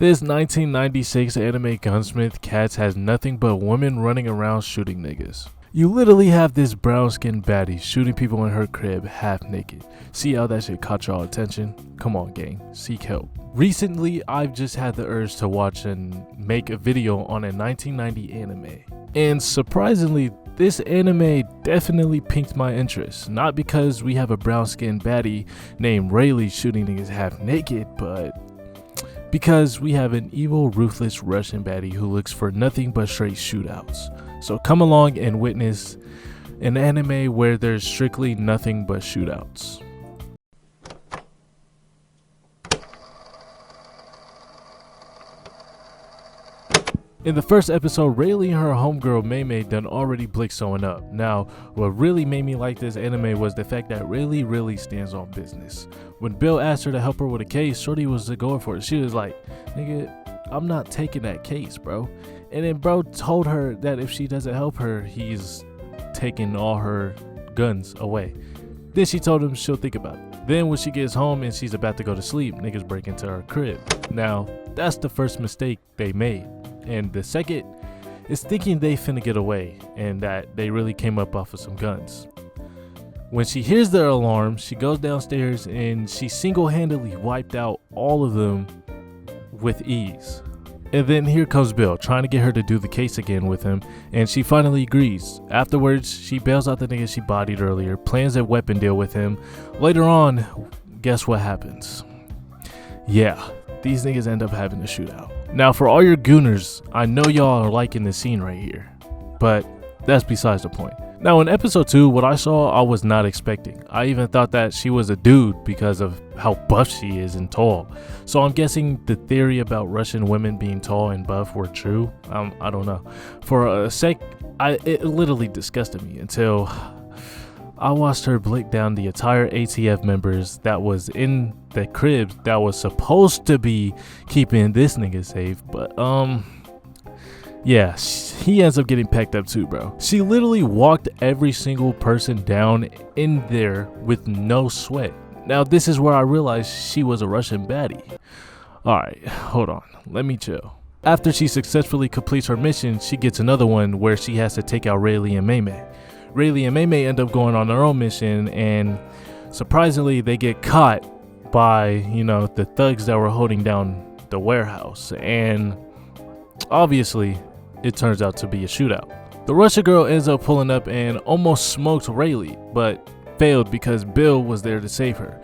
This 1996 anime Gunsmith Cats has nothing but women running around shooting niggas. You literally have this brown-skinned baddie shooting people in her crib half naked. See how that shit caught y'all attention? Come on gang, seek help. Recently, I've just had the urge to watch and make a video on a 1990 anime. And surprisingly, this anime definitely piqued my interest. Not because we have a brown-skinned baddie named Rayleigh shooting niggas half naked, but because we have an evil, ruthless Russian baddie who looks for nothing but straight shootouts. So come along and witness an anime where there's strictly nothing but shootouts. In the first episode, Rayleigh and her homegirl Mei done already blicked someone up. Now, what really made me like this anime was the fact that Rayleigh really stands on business. When Bill asked her to help her with a case, Shorty was going for it. She was like, nigga, I'm not taking that case, bro. And then bro told her that if she doesn't help her, he's taking all her guns away. Then she told him she'll think about it. Then when she gets home and she's about to go to sleep, niggas break into her crib. Now, that's the first mistake they made. And the second is thinking they finna get away and that they really came up off of some guns. When she hears the alarm, she goes downstairs and she single-handedly wiped out all of them with ease. And then here comes Bill, trying to get her to do the case again with him, and she finally agrees. Afterwards, she bails out the nigga she bodied earlier, plans a weapon deal with him. Later on, guess what happens? Yeah, these niggas end up having a shootout. Now for all your gooners, I know y'all are liking this scene right here, but that's besides the point. Now in episode 2, what I saw I was not expecting. I even thought that she was a dude because of how buff she is and tall. So I'm guessing the theory about Russian women being tall and buff were true. I don't know. For a sec, it literally disgusted me until I watched her blick down the entire ATF members that was in the cribs that was supposed to be keeping this nigga safe, but yeah, he ends up getting packed up too, bro. She literally walked every single person down in there with no sweat. Now this is where I realized she was a Russian baddie. Alright, hold on, let me chill. After she successfully completes her mission, she gets another one where she has to take out Rayleigh and Mei. Rayleigh and Mei end up going on their own mission, and surprisingly they get caught by, the thugs that were holding down the warehouse, and obviously it turns out to be a shootout. The Russian girl ends up pulling up and almost smoked Rayleigh, but failed because Bill was there to save her.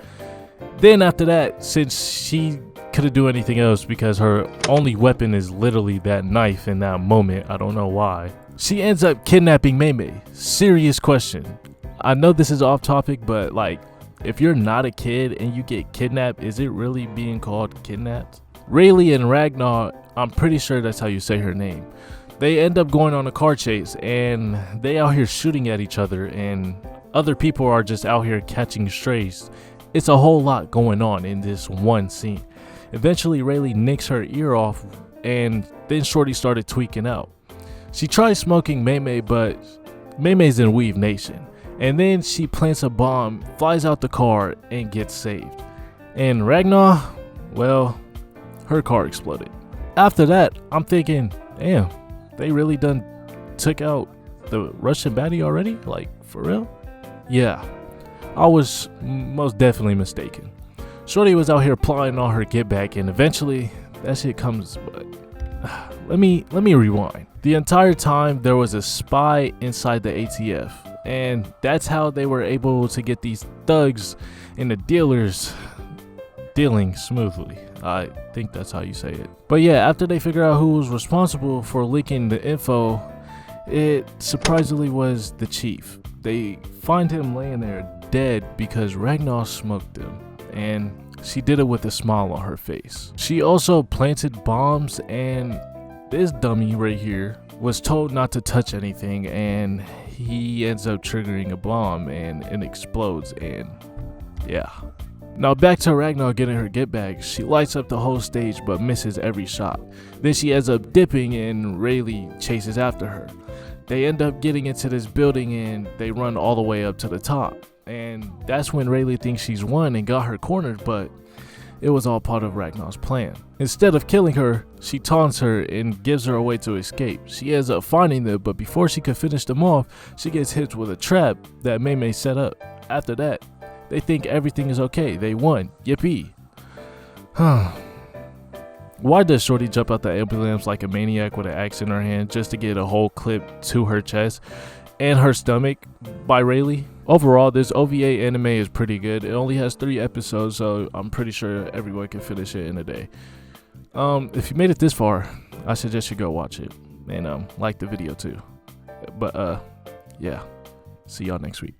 Then after that, since she couldn't do anything else because her only weapon is literally that knife in that moment, I don't know why, she ends up kidnapping Mei. Serious question. I know this is off topic, but if you're not a kid and you get kidnapped, is it really being called kidnapped? Rayleigh and Ragnar, I'm pretty sure that's how you say her name. They end up going on a car chase and they out here shooting at each other, and other people are just out here catching strays. It's a whole lot going on in this one scene. Eventually Rayleigh nicks her ear off, and then Shorty started tweaking out. She tries smoking Mei, but Mei's in Weave Nation. And then she plants a bomb, flies out the car, and gets saved. And Ragnar, well, her car exploded. After that, I'm thinking, damn, they really done took out the Russian baddie already? For real? Yeah, I was most definitely mistaken. Shorty was out here plotting on her get back, and eventually that shit comes, but let me rewind. The entire time there was a spy inside the ATF, and that's how they were able to get these thugs and the dealers dealing smoothly. I think that's how you say it. But yeah, after they figure out who was responsible for leaking the info, it surprisingly was the chief. They find him laying there dead because Ragnar smoked him, and she did it with a smile on her face. She also planted bombs, and this dummy right here was told not to touch anything, and he ends up triggering a bomb and it explodes, and yeah. Now back to Ragnar getting her get back. She lights up the whole stage but misses every shot. Then she ends up dipping and Rayleigh chases after her. They end up getting into this building and they run all the way up to the top. And that's when Rayleigh thinks she's won and got her cornered, but it was all part of Ragnar's plan. Instead of killing her, she taunts her and gives her a way to escape. She ends up finding them, but before she could finish them off, she gets hit with a trap that Mei Mei set up. After that, they think everything is okay. They won. Yippee. Why does Shorty jump out the ambulance like a maniac with an axe in her hand just to get a whole clip to her chest and her stomach by Rayleigh? Overall, this OVA anime is pretty good. It only has 3 episodes, so I'm pretty sure everyone can finish it in a day. If you made it this far, I suggest you go watch it and like the video too. But yeah, see y'all next week.